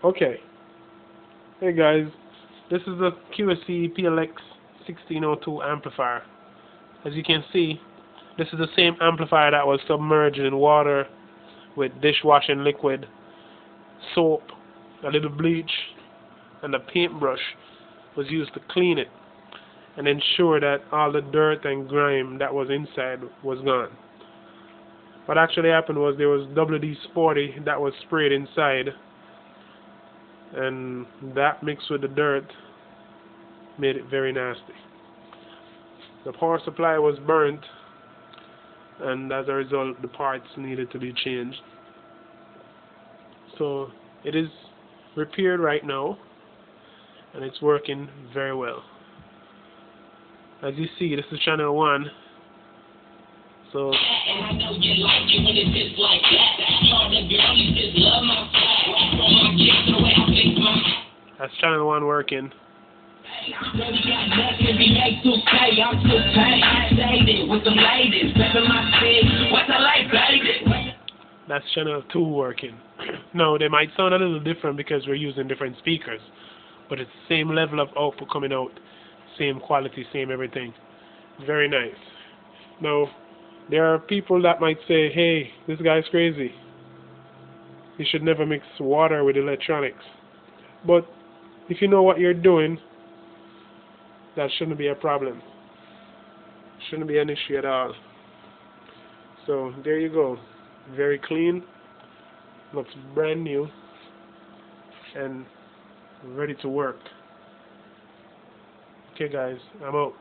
Okay, hey guys, this is the QSC PLX 1602 amplifier. As you can see, this is the same amplifier that was submerged in water with dishwashing liquid, soap, a little bleach, and a paintbrush was used to clean it and ensure that all the dirt and grime that was inside was gone. What actually happened was there was WD-40 that was sprayed inside, and that mixed with the dirt made it very nasty. The power supply was burnt, and as a result the parts needed to be changed. So it is repaired right now, and it's working very well. As you see, this is channel 1. So that's channel 1 working. That's channel 2 working. Now they might sound a little different because we're using different speakers, but it's the same level of output coming out, same quality, same everything. Very nice. Now there are people that might say, hey, this guy's crazy. You should never mix water with electronics. But if you know what you're doing, that shouldn't be a problem. Shouldn't be an issue at all. So there you go. Very clean. Looks brand new. And ready to work. Okay guys, I'm out.